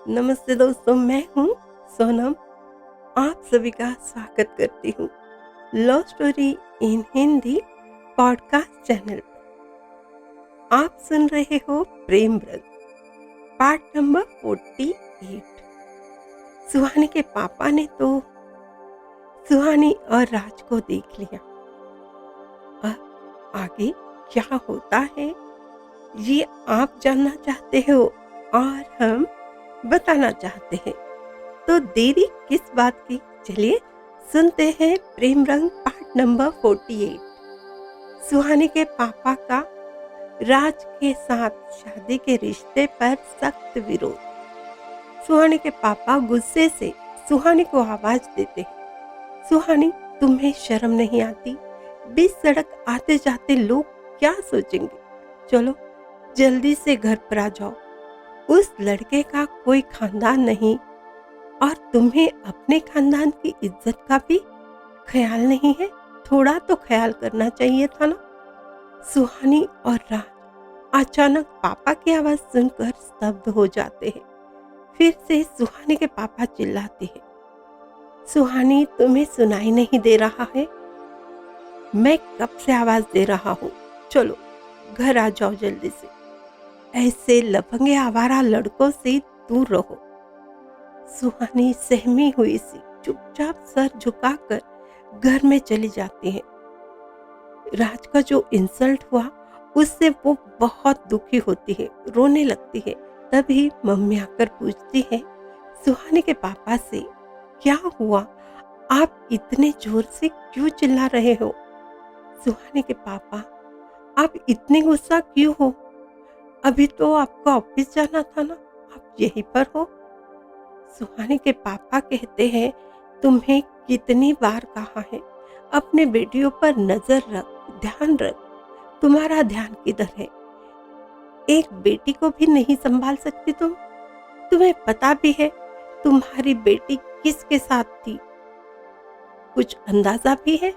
नमस्ते दोस्तों, मैं हूँ सोनम। आप सभी का स्वागत करती हूँ love story in Hindi podcast channel पर। आप सुन रहे हो प्रेम रंग पार्ट नंबर 48। सुहानी के पापा ने तो सुहानी और राज को देख लिया। अब आगे क्या होता है ये आप जानना चाहते हो और हम बताना चाहते हैं, तो देरी किस बात की। चलिए सुनते हैं प्रेम रंग पार्ट नंबर 48। सुहानी के पापा का राज के साथ शादी के रिश्ते पर सख्त विरोध। सुहानी के पापा गुस्से से सुहानी को आवाज देते हैं, सुहानी तुम्हें शर्म नहीं आती? बीच सड़क आते जाते लोग क्या सोचेंगे? चलो जल्दी से घर पर आ जाओ। उस लड़के का कोई खानदान नहीं और तुम्हें अपने खानदान की इज्जत का भी ख्याल नहीं है। थोड़ा तो ख्याल करना चाहिए था ना। सुहानी और राज अचानक पापा की आवाज सुनकर स्तब्ध हो जाते हैं। फिर से सुहानी के पापा चिल्लाते हैं, सुहानी तुम्हें सुनाई नहीं दे रहा है? मैं कब से आवाज दे रहा हूँ, चलो घर आ जाओ जल्दी से। ऐसे लफंगे आवारा लड़कों से दूर रहो। सुहानी सहमी हुई सी चुपचाप सर झुकाकर घर में चली जाती है। राज का जो इंसल्ट हुआ उससे वो बहुत दुखी होती है, रोने लगती है। तभी मम्मी आकर पूछती है सुहानी के पापा से, क्या हुआ? आप इतने जोर से क्यों चिल्ला रहे हो? सुहानी के पापा, आप इतने गुस्सा क्यों हो? अभी तो आपको ऑफिस जाना था ना, आप यहीं पर हो। सुहानी के पापा कहते हैं, तुम्हें कितनी बार कहा है अपने बेटियों पर नजर रख, ध्यान रख। तुम्हारा ध्यान किधर है? एक बेटी को भी नहीं संभाल सकती तुम? तुम्हें पता भी है तुम्हारी बेटी किसके साथ थी? कुछ अंदाजा भी है?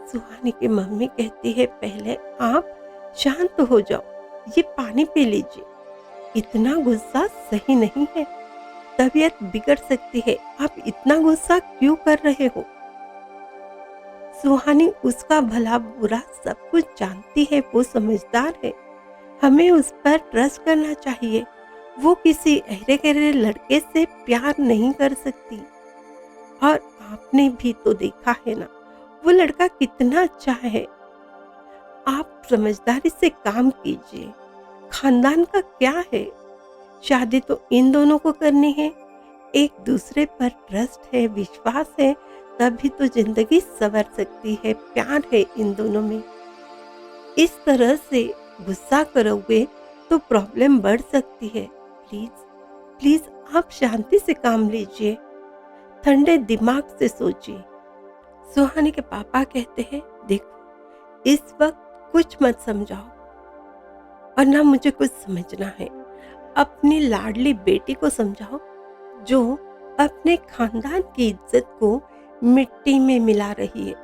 सुहानी की मम्मी कहती है, पहले आप शांत हो जाओ, ये पानी पी लीजिए। इतना गुस्सा सही नहीं है, तबीयत बिगड़ सकती है। आप इतना गुस्सा क्यों कर रहे हो? सुहानी उसका भला बुरा सब कुछ जानती है, वो समझदार है। हमें उस पर ट्रस्ट करना चाहिए। वो किसी अहरे गहरे लड़के से प्यार नहीं कर सकती। और आपने भी तो देखा है ना, वो लड़का कितना अच्छा है। आप समझदारी से काम कीजिए। खानदान का क्या है? शादी तो इन दोनों को करनी है। एक दूसरे पर ट्रस्ट है, विश्वास है, तभी तो जिंदगी संवर सकती है। प्यार है इन दोनों में। इस तरह से गुस्सा करोगे तो प्रॉब्लम बढ़ सकती है। प्लीज प्लीज आप शांति से काम लीजिए, ठंडे दिमाग से सोचिए। सुहानी के पापा कहते हैं, देखो इस वक्त कुछ मत समझाओ और ना मुझे कुछ समझना है। अपनी लाडली बेटी को समझाओ जो अपने खानदान की इज्जत को मिट्टी में मिला रही है।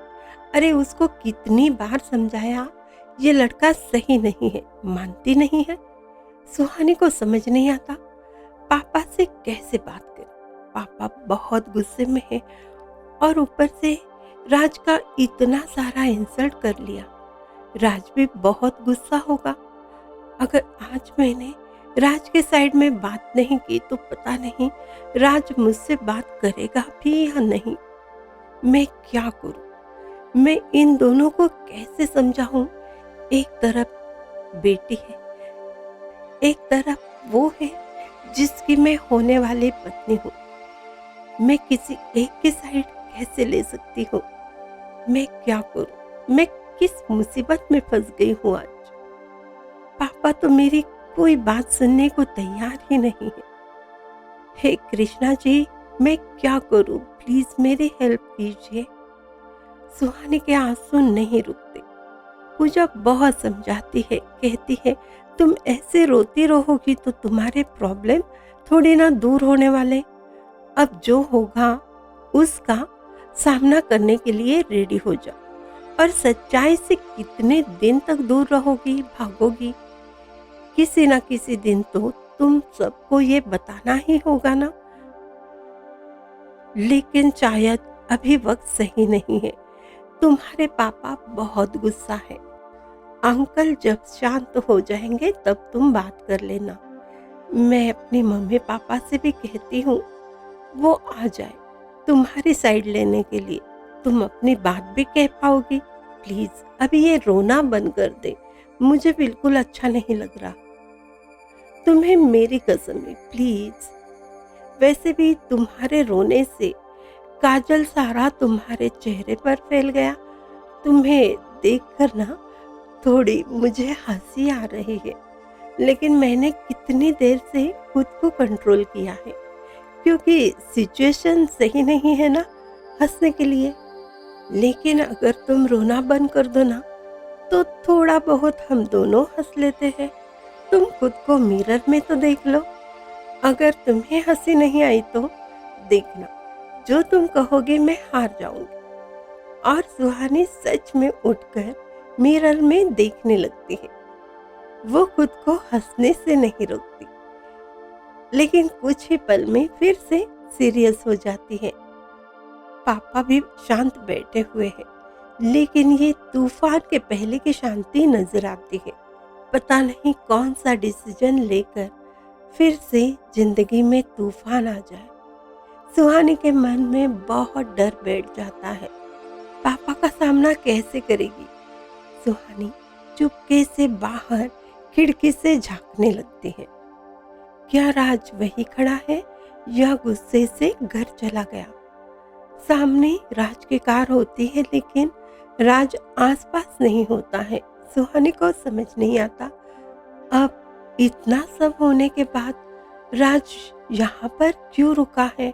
अरे उसको कितनी बार समझाया, ये लड़का सही नहीं है, मानती नहीं है। सुहानी को समझ नहीं आता पापा से कैसे बात करें। पापा बहुत गुस्से में है और ऊपर से राज का इतना सारा इंसल्ट कर लिया। राज भी बहुत गुस्सा होगा। अगर आज मैंने राज के साइड में बात नहीं की तो पता नहीं राज मुझसे बात करेगा भी या नहीं। मैं क्या करूं? मैं इन दोनों को कैसे समझाऊं? एक तरफ बेटी है, एक तरफ वो है जिसकी मैं होने वाली पत्नी हूँ। मैं किसी एक की साइड कैसे ले सकती हूँ? मैं क्या करूं? मैं किस मुसीबत में फंस गई हूँ आज। पापा तो मेरी कोई बात सुनने को तैयार ही नहीं है। हे कृष्णा जी, मैं क्या करूं? प्लीज मेरी हेल्प कीजिए। सुहानी के आंसू नहीं रुकते। पूजा बहुत समझाती है, कहती है तुम ऐसे रोती रहोगी तो तुम्हारे प्रॉब्लम थोड़ी ना दूर होने वाले। अब जो होगा उसका सामना करने के लिए रेडी हो जाओ। और सच्चाई से कितने दिन तक दूर रहोगी, भागोगी? किसी ना किसी दिन तो तुम सबको ये बताना ही होगा ना। लेकिन शायद अभी वक्त सही नहीं है। तुम्हारे पापा बहुत गुस्सा है। अंकल जब शांत हो जाएंगे तब तुम बात कर लेना। मैं अपनी मम्मी पापा से भी कहती हूँ वो आ जाए तुम्हारी साइड लेने के लिए। तुम अपनी बात भी कह पाओगी। प्लीज अभी ये रोना बंद कर दे। मुझे बिल्कुल अच्छा नहीं लग रहा। तुम्हें मेरी कसम है प्लीज। वैसे भी तुम्हारे रोने से काजल सारा तुम्हारे चेहरे पर फैल गया। तुम्हें देखकर ना थोड़ी मुझे हंसी आ रही है, लेकिन मैंने कितनी देर से खुद को कंट्रोल किया है, क्योंकि सिचुएशन सही नहीं है ना हंसने के लिए। लेकिन अगर तुम रोना बंद कर दो ना तो थोड़ा बहुत हम दोनों हंस लेते हैं। तुम खुद को मिरर में तो देख लो। अगर तुम्हें हंसी नहीं आई तो देखना, जो तुम कहोगे मैं हार जाऊंगी। और सुहानी सच में उठकर मिरर में देखने लगती है। वो खुद को हंसने से नहीं रोकती, लेकिन कुछ ही पल में फिर से सीरियस हो जाती है। पापा भी शांत बैठे हुए हैं, लेकिन ये तूफान के पहले की शांति नजर आती है। पता नहीं कौन सा डिसीजन लेकर फिर से जिंदगी में तूफान आ जाए। सुहानी के मन में बहुत डर बैठ जाता है। पापा का सामना कैसे करेगी। सुहानी चुपके से बाहर खिड़की से झांकने लगती है। क्या राज वही खड़ा है या गुस्से से घर चला गया। सामने राज की कार होती है, लेकिन राज आसपास नहीं होता है। सुहानी को समझ नहीं आता अब इतना सब होने के बाद राज यहाँ पर क्यों रुका है।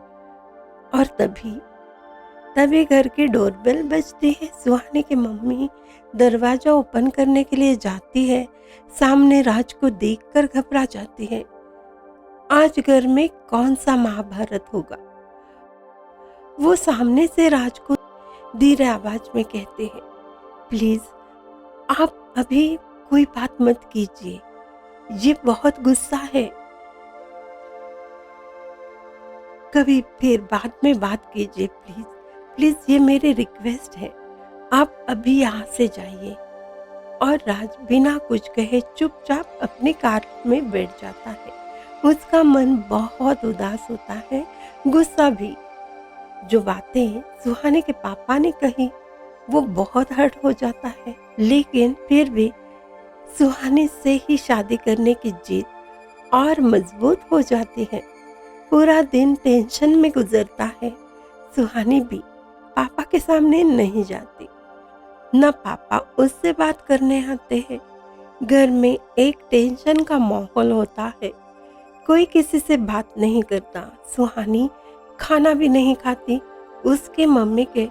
और तभी घर की डोरबेल बजती है। सुहानी की मम्मी दरवाजा ओपन करने के लिए जाती है। सामने राज को देखकर घबरा जाती है। आज घर में कौन सा महाभारत होगा। वो सामने से राज को धीरे आवाज में कहते हैं, प्लीज आप अभी कोई बात मत कीजिए, ये बहुत गुस्सा है। कभी फिर बाद में बात कीजिए प्लीज। प्लीज ये मेरी रिक्वेस्ट है, आप अभी यहाँ से जाइए। और राज बिना कुछ कहे चुपचाप अपनी कार में बैठ जाता है। उसका मन बहुत उदास होता है, गुस्सा भी। जो बातें सुहानी के पापा ने कही वो बहुत हर्ट हो जाता है, लेकिन फिर भी सुहानी से ही शादी करने की जिद और मजबूत हो जाती है। पूरा दिन टेंशन में गुजरता है। सुहानी भी पापा के सामने नहीं जाती, न पापा उससे बात करने आते हैं। घर में एक टेंशन का माहौल होता है। कोई किसी से बात नहीं करता। सुहानी खाना भी नहीं खाती। उसके मम्मी के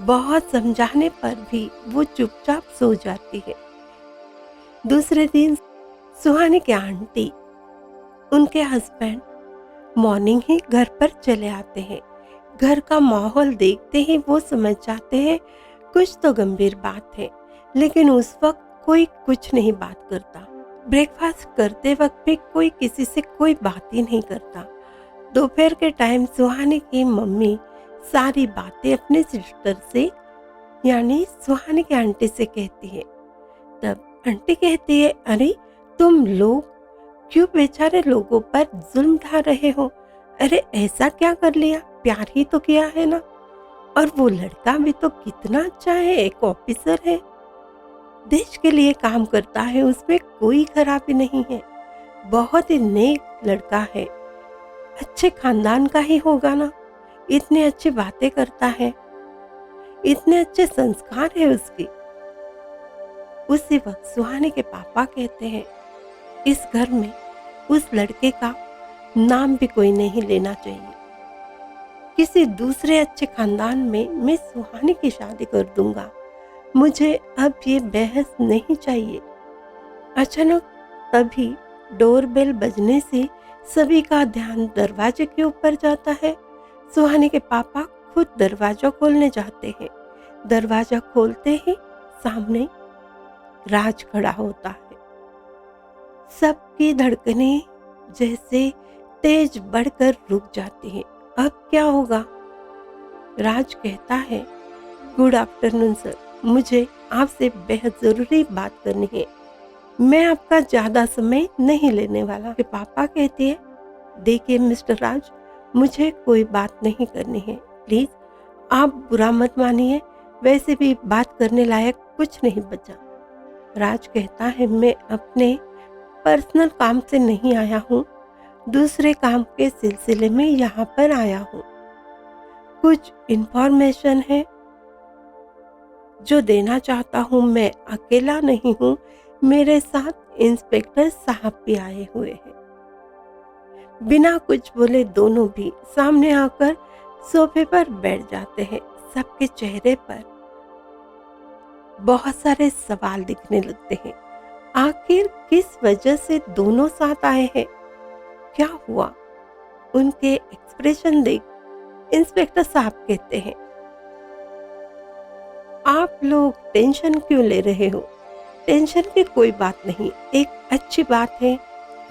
बहुत समझाने पर भी वो चुपचाप सो जाती है। दूसरे दिन सुहानी के आंटी, उनके हस्बैंड मॉर्निंग ही घर पर चले आते हैं। घर का माहौल देखते ही वो समझ जाते हैं कुछ तो गंभीर बात है, लेकिन उस वक्त कोई कुछ नहीं बात करता। ब्रेकफास्ट करते वक्त भी कोई किसी से कोई बात ही नहीं करता। दोपहर के टाइम सुहानी की मम्मी सारी बातें अपने सिस्टर से यानी सुहानी की आंटी से कहती है। तब आंटी कहती है, अरे तुम लोग क्यों बेचारे लोगों पर जुल्म ढा रहे हो। अरे ऐसा क्या कर लिया, प्यार ही तो किया है ना। और वो लड़का भी तो कितना अच्छा है, एक ऑफिसर है, देश के लिए काम करता है, उसमें कोई खराबी नहीं है, बहुत ही नेक लड़का है, अच्छे खानदान का ही होगा ना, इतनी अच्छी बातें करता है, इतने अच्छे संस्कार है उसके। उसी वक्त सुहानी के पापा कहते हैं, इस घर में उस लड़के का नाम भी कोई नहीं लेना चाहिए। किसी दूसरे अच्छे खानदान में मैं सुहानी की शादी कर दूंगा। मुझे अब ये बहस नहीं चाहिए। अचानक तभी डोरबेल बजने से सभी का ध्यान दरवाजे के ऊपर जाता है। सुहानी के पापा खुद दरवाजा खोलने जाते हैं। दरवाजा खोलते ही सामने राज खड़ा होता है। सबकी धड़कनें जैसे तेज बढ़कर रुक जाती है। अब क्या होगा? राज कहता है, गुड आफ्टरनून सर, मुझे आपसे बेहद ज़रूरी बात करनी है। मैं आपका ज़्यादा समय नहीं लेने वाला। फिर पापा कहते हैं, देखिए मिस्टर राज, मुझे कोई बात नहीं करनी है। प्लीज़ आप बुरा मत मानिए, वैसे भी बात करने लायक कुछ नहीं बचा। राज कहता है, मैं अपने पर्सनल काम से नहीं आया हूँ, दूसरे काम के सिलसिले में यहाँ पर आया हूँ। कुछ इन्फॉर्मेशन है जो देना चाहता हूँ। मैं अकेला नहीं हूँ, मेरे साथ इंस्पेक्टर साहब भी आए हुए हैं। बिना कुछ बोले दोनों भी सामने आकर सोफे पर बैठ जाते हैं। सबके चेहरे पर बहुत सारे सवाल दिखने लगते हैं। आखिर किस वजह से दोनों साथ आए हैं? क्या हुआ? उनके एक्सप्रेशन देख इंस्पेक्टर साहब कहते हैं, आप लोग टेंशन क्यों ले रहे हो? टेंशन की कोई बात नहीं, एक अच्छी बात है।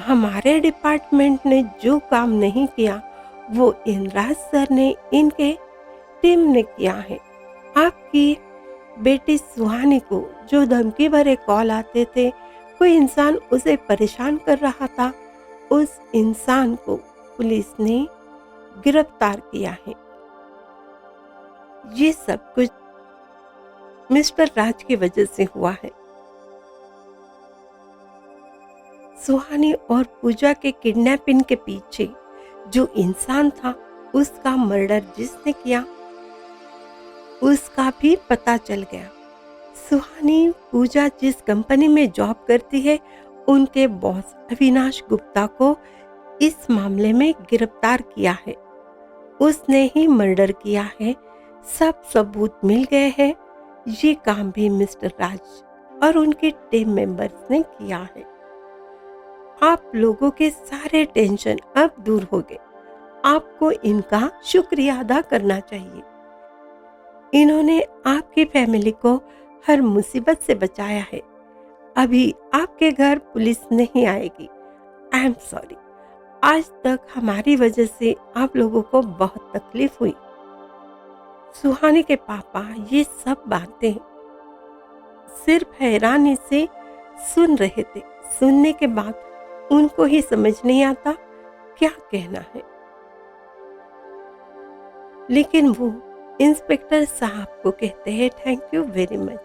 हमारे डिपार्टमेंट ने जो काम नहीं किया वो इनराज सर ने, इनके टीम ने किया है। आपकी बेटी सुहानी को जो धमकी भरे कॉल आते थे, कोई इंसान उसे परेशान कर रहा था, उस इंसान को पुलिस ने गिरफ्तार किया है। ये सब कुछ मिस्टर राज की वजह से हुआ है। सुहानी और पूजा के किडनैपिंग के पीछे जो इंसान था, उसका मर्डर जिसने किया उसका भी पता चल गया। सुहानी पूजा जिस कंपनी में जॉब करती है, उनके बॉस अविनाश गुप्ता को इस मामले में गिरफ्तार किया है। उसने ही मर्डर किया है। सब सबूत मिल गए हैं। ये काम भी मिस्टर राज और उनके टीम मेंबर्स ने किया है। आप लोगों के सारे टेंशन अब दूर हो गए। आपको इनका शुक्रिया अदा करना चाहिए। इन्होंने आपकी फैमिली को हर मुसीबत से बचाया है। अभी आपके घर पुलिस नहीं आएगी। I am sorry. आज तक हमारी वजह से आप लोगों को बहुत तकलीफ हुई। सुहानी के पापा ये सब बातें सिर्फ हैरानी से सुन रहे थे। सुनने के बाद उनको ही समझ नहीं आता क्या कहना है, लेकिन वो इंस्पेक्टर साहब को कहते हैं, थैंक यू वेरी मच।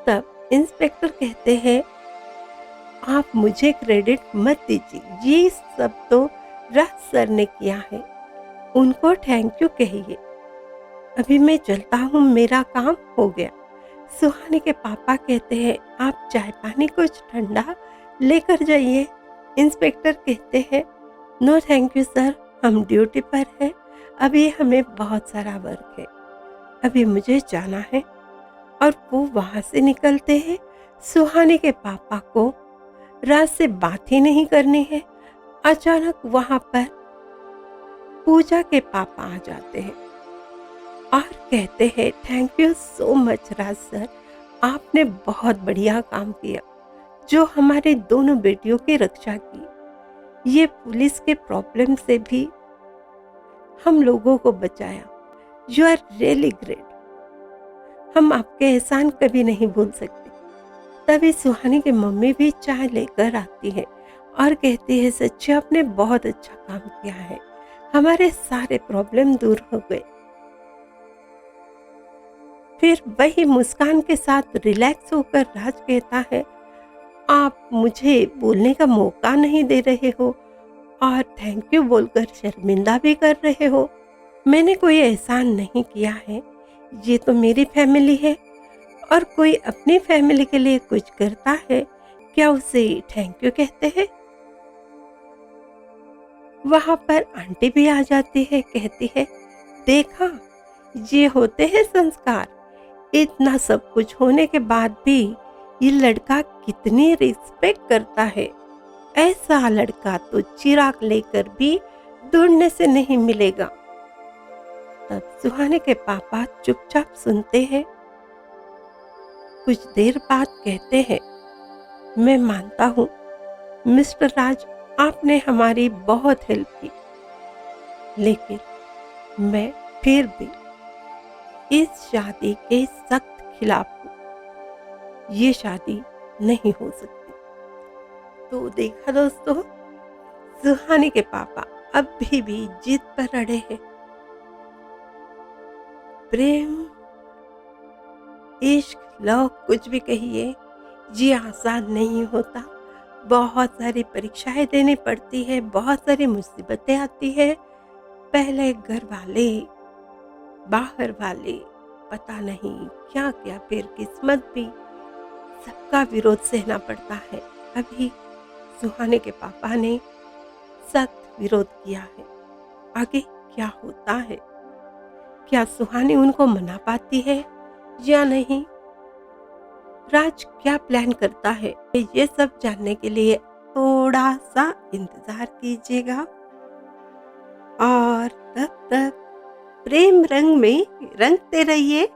तब इंस्पेक्टर कहते हैं, आप मुझे क्रेडिट मत दीजिए, ये सब तो राज सर ने किया है, उनको थैंक यू कहिए। अभी मैं चलता हूँ, मेरा काम हो गया। सुहानी के पापा कहते हैं, आप चाय पानी कुछ ठंडा लेकर जाइए। इंस्पेक्टर कहते हैं, नो थैंक यू सर, हम ड्यूटी पर हैं, अभी हमें बहुत सारा वर्क है, अभी मुझे जाना है। और वो वहां से निकलते हैं। सुहानी के पापा को राज से बात ही नहीं करनी है। अचानक वहां पर पूजा के पापा आ जाते हैं और कहते हैं, thank you so much Raj sir, आपने बहुत बढ़िया काम किया जो हमारे दोनों बेटियों की रक्षा की। ये पुलिस के प्रॉब्लम से भी हम लोगों को बचाया। You are really great. हम आपके एहसान कभी नहीं भूल सकते। तभी सुहानी की मम्मी भी चाय लेकर आती है और कहती है, सच्ची आपने बहुत अच्छा काम किया है, हमारे सारे प्रॉब्लम दूर हो गए। फिर वही मुस्कान के साथ रिलैक्स होकर राज कहता है, आप मुझे बोलने का मौका नहीं दे रहे हो और थैंक यू बोलकर शर्मिंदा भी कर रहे हो। मैंने कोई एहसान नहीं किया है, ये तो मेरी फैमिली है और कोई अपनी फैमिली के लिए कुछ करता है, क्या उसे थैंक यू कहते हैं? वहां पर आंटी भी आ जाती है, कहती है, देखा ये होते हैं संस्कार। इतना सब कुछ होने के बाद भी ये लड़का कितनी रिस्पेक्ट करता है। ऐसा लड़का तो चिराग लेकर भी ढूंढने से नहीं मिलेगा। तब सुहाने के पापा चुपचाप सुनते हैं। कुछ देर बाद कहते हैं, मैं मानता हूँ मिस्टर राज आपने हमारी बहुत हेल्प की, लेकिन मैं फिर भी इस शादी के सख्त खिलाफ हूँ। ये शादी नहीं हो सकती। तो देखा दोस्तों, सुहानी के पापा अभी भी जिद पर अड़े हैं। प्रेम, इश्क, लव कुछ भी कहिए, ये आसान नहीं होता। बहुत सारी परीक्षाएं देनी पड़ती है, बहुत सारी मुसीबतें आती है। पहले घर वाले, बाहर वाले, पता नहीं क्या क्या, फिर किस्मत भी, सबका विरोध सहना पड़ता है। अभी सुहाने के पापा ने सख्त विरोध किया है। आगे क्या होता है? क्या सुहानी उनको मना पाती है या नहीं? राज क्या प्लान करता है? ये सब जानने के लिए थोड़ा सा इंतजार कीजिएगा। और तब तक प्रेम रंग में रंगते रहिए।